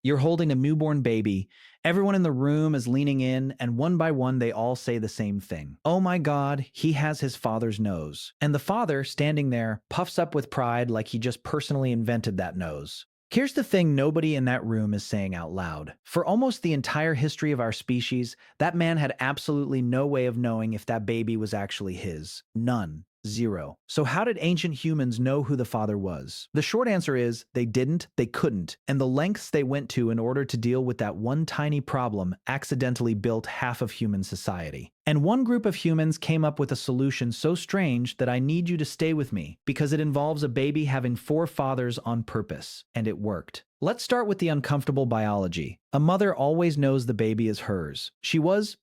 You're holding a newborn baby. Everyone in the room is leaning in, and one by one, they all say the same thing. Oh my God, he has his father's nose. And the father, standing there, puffs up with pride like he just personally invented that nose. Here's the thing nobody in that room is saying out loud. For almost the entire history of our species, that man had absolutely no way of knowing if that baby was actually his. None. Zero. So how did ancient humans know who the father was? The short answer is they didn't, they couldn't, and the lengths they went to in order to deal with that one tiny problem accidentally built half of human society. And one group of humans came up with a solution so strange that I need you to stay with me, because it involves a baby having four fathers on purpose, and it worked. Let's start with the uncomfortable biology. A mother always knows the baby is hers. She was,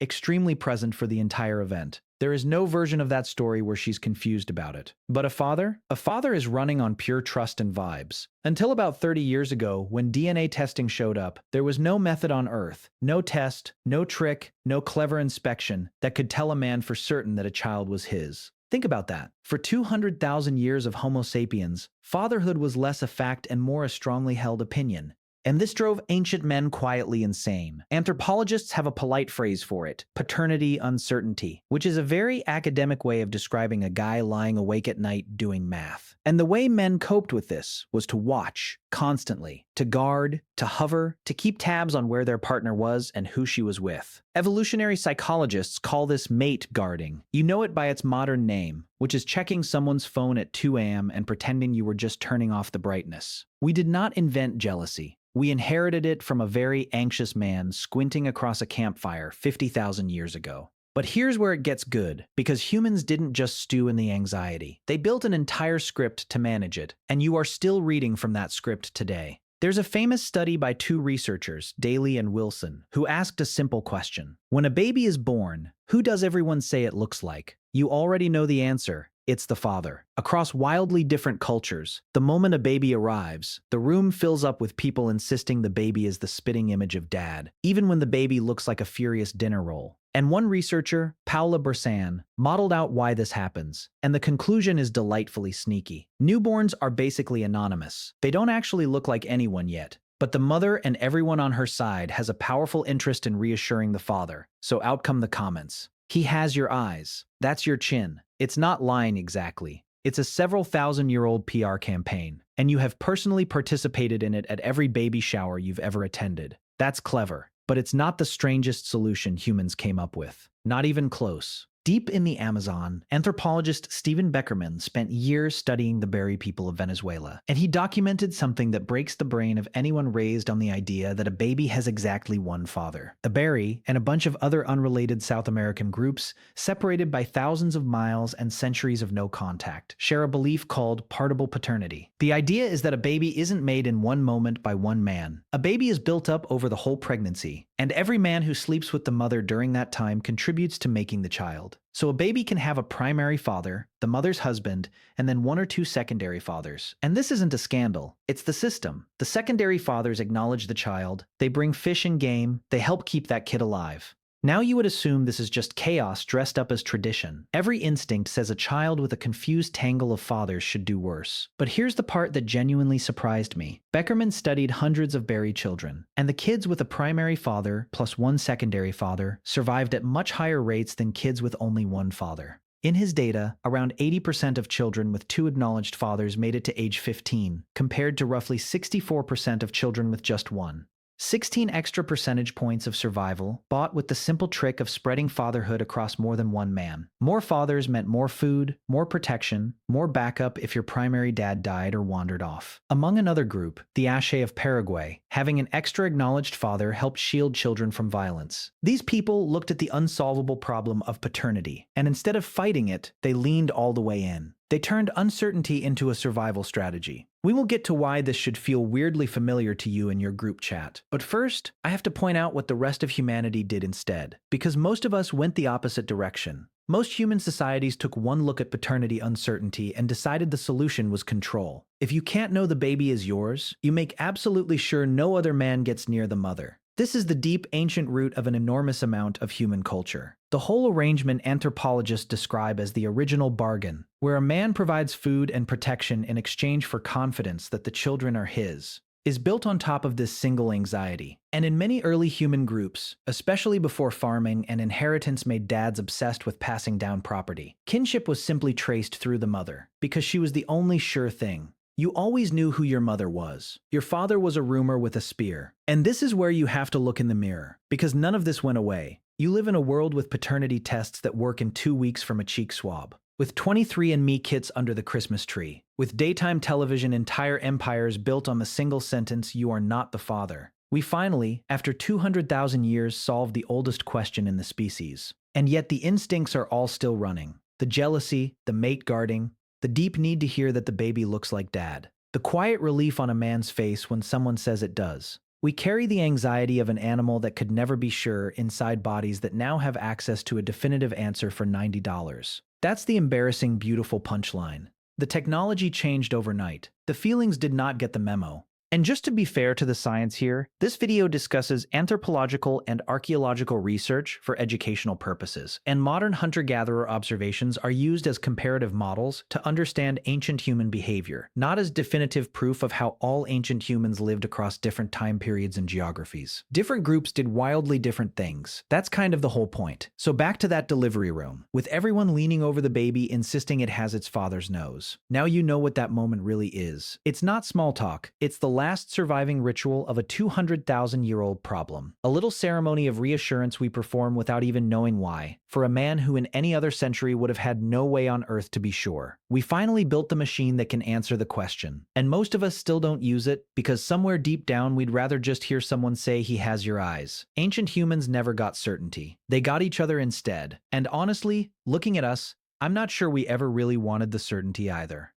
extremely present for the entire event. There is no version of that story where she's confused about it. But a father? A father is running on pure trust and vibes. Until about 30 years ago, when DNA testing showed up, there was no method on Earth, no test, no trick, no clever inspection that could tell a man for certain that a child was his. Think about that. For 200,000 years of Homo sapiens, fatherhood was less a fact and more a strongly held opinion. And this drove ancient men quietly insane. Anthropologists have a polite phrase for it, paternity uncertainty, which is a very academic way of describing a guy lying awake at night doing math. And the way men coped with this was to watch, constantly, to guard, to hover, to keep tabs on where their partner was and who she was with. Evolutionary psychologists call this mate guarding. You know it by its modern name, which is checking someone's phone at 2 a.m. and pretending you were just turning off the brightness. We did not invent jealousy. We inherited it from a very anxious man squinting across a campfire 50,000 years ago. But here's where it gets good, because humans didn't just stew in the anxiety. They built an entire script to manage it, and you are still reading from that script today. There's a famous study by two researchers, Daly and Wilson, who asked a simple question. When a baby is born, who does everyone say it looks like? You already know the answer. It's the father. Across wildly different cultures, the moment a baby arrives, the room fills up with people insisting the baby is the spitting image of dad, even when the baby looks like a furious dinner roll. And one researcher, Paula Bressan, modeled out why this happens, and the conclusion is delightfully sneaky. Newborns are basically anonymous. They don't actually look like anyone yet. But the mother and everyone on her side has a powerful interest in reassuring the father, so out come the comments. He has your eyes. That's your chin. It's not lying exactly. It's a several thousand-year-old PR campaign, and you have personally participated in it at every baby shower you've ever attended. That's clever, but it's not the strangest solution humans came up with. Not even close. Deep in the Amazon, anthropologist Stephen Beckerman spent years studying the Beri people of Venezuela, and he documented something that breaks the brain of anyone raised on the idea that a baby has exactly one father. The Beri, and a bunch of other unrelated South American groups, separated by thousands of miles and centuries of no contact, share a belief called partible paternity. The idea is that a baby isn't made in one moment by one man. A baby is built up over the whole pregnancy, and every man who sleeps with the mother during that time contributes to making the child. So a baby can have a primary father, the mother's husband, and then one or two secondary fathers. And this isn't a scandal. It's the system. The secondary fathers acknowledge the child, they bring fish and game, they help keep that kid alive. Now you would assume this is just chaos dressed up as tradition. Every instinct says a child with a confused tangle of fathers should do worse. But here's the part that genuinely surprised me. Beckerman studied hundreds of Beri children, and the kids with a primary father plus one secondary father survived at much higher rates than kids with only one father. In his data, around 80% of children with two acknowledged fathers made it to age 15, compared to roughly 64% of children with just one. 16 extra percentage points of survival, bought with the simple trick of spreading fatherhood across more than one man. More fathers meant more food, more protection, more backup if your primary dad died or wandered off. Among another group, the Ashe of Paraguay, having an extra acknowledged father helped shield children from violence. These people looked at the unsolvable problem of paternity, and instead of fighting it, they leaned all the way in. They turned uncertainty into a survival strategy. We will get to why this should feel weirdly familiar to you in your group chat. But first, I have to point out what the rest of humanity did instead, because most of us went the opposite direction. Most human societies took one look at paternity uncertainty and decided the solution was control. If you can't know the baby is yours, you make absolutely sure no other man gets near the mother. This is the deep, ancient root of an enormous amount of human culture. The whole arrangement anthropologists describe as the original bargain, where a man provides food and protection in exchange for confidence that the children are his. is built on top of this single anxiety. And in many early human groups, especially before farming and inheritance made dads obsessed with passing down property, kinship was simply traced through the mother, because she was the only sure thing. You always knew who your mother was. Your father was a rumor with a spear. And this is where you have to look in the mirror, because none of this went away. You live in a world with paternity tests that work in 2 weeks from a cheek swab, with 23andMe kits under the Christmas tree, with daytime television entire empires built on the single sentence, "You are not the father." We finally, after 200,000 years, solved the oldest question in the species. And yet the instincts are all still running. The jealousy, the mate guarding, the deep need to hear that the baby looks like dad. The quiet relief on a man's face when someone says it does. We carry the anxiety of an animal that could never be sure inside bodies that now have access to a definitive answer for $90. That's the embarrassing, beautiful punchline. The technology changed overnight. The feelings did not get the memo. And just to be fair to the science here, this video discusses anthropological and archaeological research for educational purposes, and modern hunter-gatherer observations are used as comparative models to understand ancient human behavior, not as definitive proof of how all ancient humans lived across different time periods and geographies. Different groups did wildly different things. That's kind of the whole point. So back to that delivery room, with everyone leaning over the baby insisting it has its father's nose. Now you know what that moment really is. It's not small talk, it's the last surviving ritual of a 200,000-year-old problem. A little ceremony of reassurance we perform without even knowing why, for a man who in any other century would have had no way on earth to be sure. We finally built the machine that can answer the question. And most of us still don't use it, because somewhere deep down we'd rather just hear someone say he has your eyes. Ancient humans never got certainty. They got each other instead. And honestly, looking at us, I'm not sure we ever really wanted the certainty either.